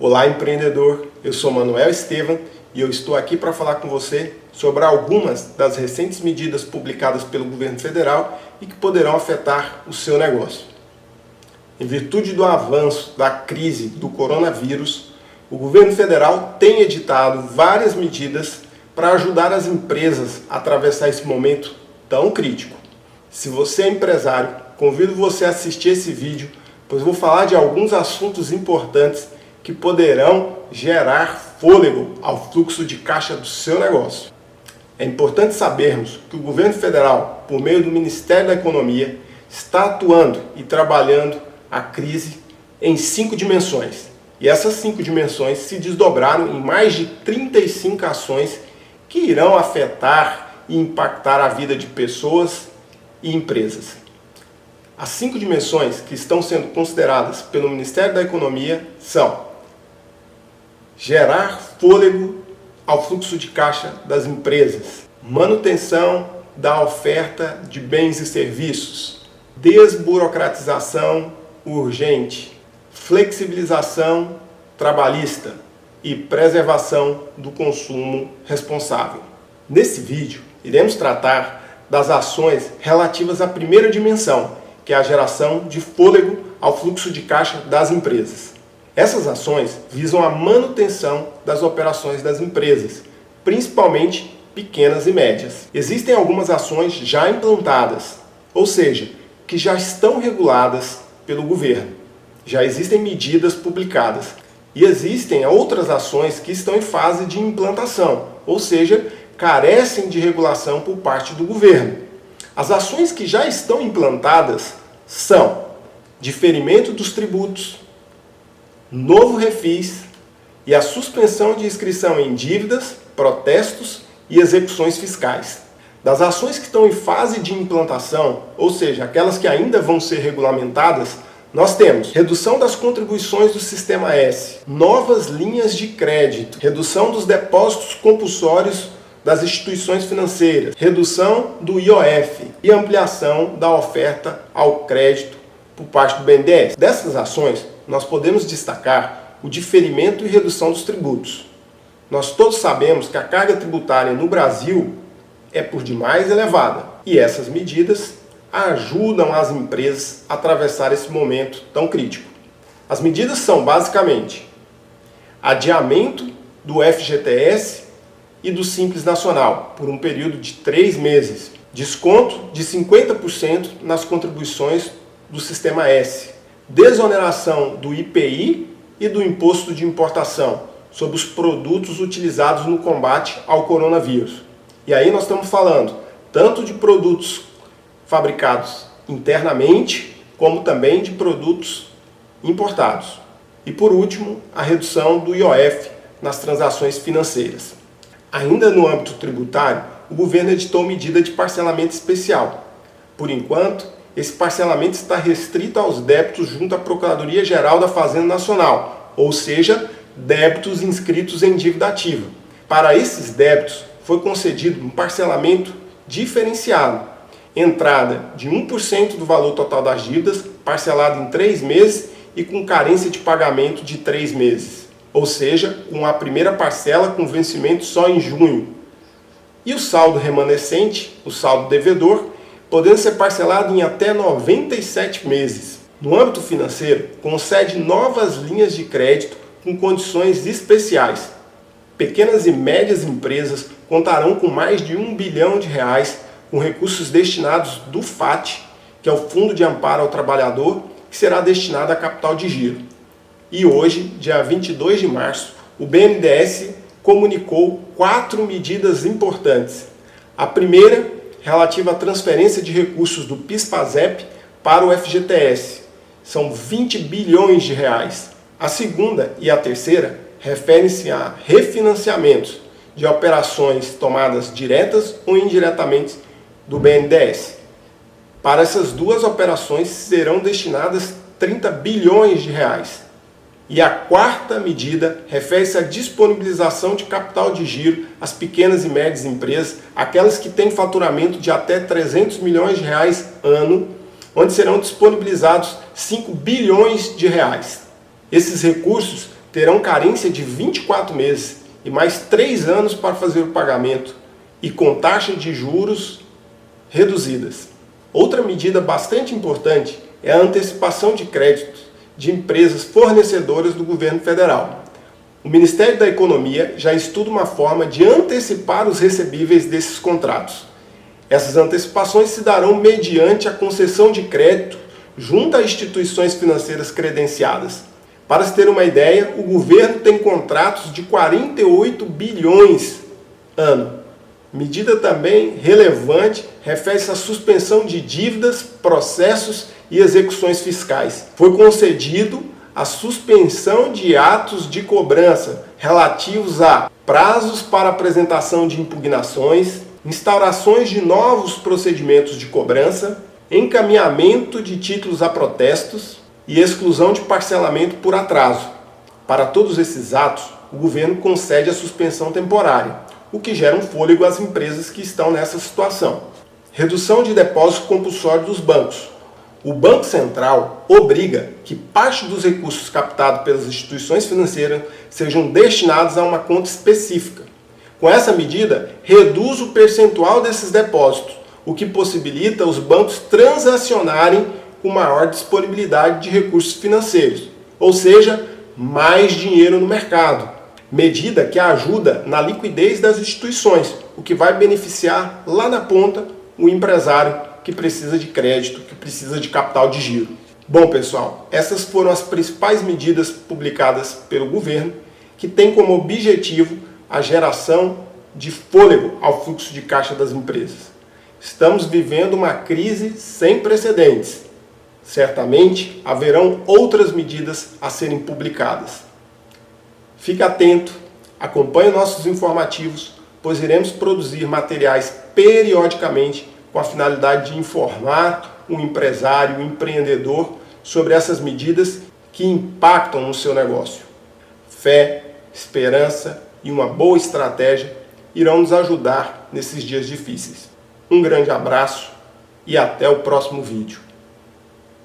Olá, empreendedor! Eu sou Manuel Estevam e eu estou aqui para falar com você sobre algumas das recentes medidas publicadas pelo governo federal e que poderão afetar o seu negócio. Em virtude do avanço da crise do coronavírus, o governo federal tem editado várias medidas para ajudar as empresas a atravessar esse momento tão crítico. Se você é empresário, convido você a assistir esse vídeo, pois vou falar de alguns assuntos importantes que poderão gerar fôlego ao fluxo de caixa do seu negócio. É importante sabermos que o governo federal, por meio do Ministério da Economia, está atuando e trabalhando a crise em 5 dimensões. E essas 5 dimensões se desdobraram em mais de 35 ações que irão afetar e impactar a vida de pessoas e empresas. As 5 dimensões que estão sendo consideradas pelo Ministério da Economia são: gerar fôlego ao fluxo de caixa das empresas, manutenção da oferta de bens e serviços, desburocratização urgente, flexibilização trabalhista e preservação do consumo responsável. Nesse vídeo, iremos tratar das ações relativas à primeira dimensão, que é a geração de fôlego ao fluxo de caixa das empresas. Essas ações visam a manutenção das operações das empresas, principalmente pequenas e médias. Existem algumas ações já implantadas, ou seja, que já estão reguladas pelo governo. Já existem medidas publicadas. E existem outras ações que estão em fase de implantação, ou seja, carecem de regulação por parte do governo. As ações que já estão implantadas são diferimento dos tributos, novo refis e a suspensão de inscrição em dívidas, protestos e execuções fiscais. Das ações que estão em fase de implantação, ou seja, aquelas que ainda vão ser regulamentadas, nós temos redução das contribuições do Sistema S, novas linhas de crédito, redução dos depósitos compulsórios das instituições financeiras, redução do IOF e ampliação da oferta ao crédito por parte do BNDES. Dessas ações, nós podemos destacar o diferimento e redução dos tributos. Nós todos sabemos que a carga tributária no Brasil é por demais elevada e essas medidas ajudam as empresas a atravessar esse momento tão crítico. As medidas são basicamente adiamento do FGTS e do Simples Nacional por um período de 3 meses, desconto de 50% nas contribuições do Sistema S, desoneração do IPI e do Imposto de Importação sobre os produtos utilizados no combate ao coronavírus. E aí nós estamos falando tanto de produtos fabricados internamente, como também de produtos importados. E por último, a redução do IOF nas transações financeiras. Ainda no âmbito tributário, o governo editou medida de parcelamento especial. Por enquanto, esse parcelamento está restrito aos débitos junto à Procuradoria-Geral da Fazenda Nacional, ou seja, débitos inscritos em dívida ativa. Para esses débitos, foi concedido um parcelamento diferenciado, entrada de 1% do valor total das dívidas, parcelado em 3 meses e com carência de pagamento de 3 meses. Ou seja, com a primeira parcela com vencimento só em junho. E o saldo remanescente, o saldo devedor, podendo ser parcelado em até 97 meses. No âmbito financeiro, concede novas linhas de crédito com condições especiais. Pequenas e médias empresas contarão com mais de R$1 bilhão com recursos destinados do FAT, que é o Fundo de Amparo ao Trabalhador, que será destinado a capital de giro. E hoje, dia 22 de março, o BNDES comunicou 4 medidas importantes. A primeira, relativa à transferência de recursos do PIS/PASEP para o FGTS. São R$20 bilhões. A segunda e a terceira referem-se a refinanciamentos de operações tomadas diretas ou indiretamente do BNDES. Para essas duas operações serão destinadas R$30 bilhões. E a quarta medida refere-se à disponibilização de capital de giro às pequenas e médias empresas, aquelas que têm faturamento de até R$300 milhões ano, onde serão disponibilizados R$5 bilhões. Esses recursos terão carência de 24 meses e mais 3 anos para fazer o pagamento e com taxas de juros reduzidas. Outra medida bastante importante é a antecipação de créditos de empresas fornecedoras do governo federal. O Ministério da Economia já estuda uma forma de antecipar os recebíveis desses contratos. Essas antecipações se darão mediante a concessão de crédito junto a instituições financeiras credenciadas. Para se ter uma ideia, o governo tem contratos de 48 bilhões ano. Medida também relevante refere-se à suspensão de dívidas, processos e execuções fiscais. Foi concedido a suspensão de atos de cobrança relativos a prazos para apresentação de impugnações, instaurações de novos procedimentos de cobrança, encaminhamento de títulos a protestos e exclusão de parcelamento por atraso. Para todos esses atos, o governo concede a suspensão temporária, o que gera um fôlego às empresas que estão nessa situação. Redução de depósito compulsório dos bancos. O Banco Central obriga que parte dos recursos captados pelas instituições financeiras sejam destinados a uma conta específica. Com essa medida, reduz o percentual desses depósitos, o que possibilita os bancos transacionarem com maior disponibilidade de recursos financeiros, ou seja, mais dinheiro no mercado. Medida que ajuda na liquidez das instituições, o que vai beneficiar lá na ponta o empresário que precisa de crédito, que precisa de capital de giro. Bom, pessoal, essas foram as principais medidas publicadas pelo governo, que tem como objetivo a geração de fôlego ao fluxo de caixa das empresas. Estamos vivendo uma crise sem precedentes. Certamente haverão outras medidas a serem publicadas. Fique atento, acompanhe nossos informativos, pois iremos produzir materiais periodicamente com a finalidade de informar o empresário, o empreendedor sobre essas medidas que impactam no seu negócio. Fé, esperança e uma boa estratégia irão nos ajudar nesses dias difíceis. Um grande abraço e até o próximo vídeo.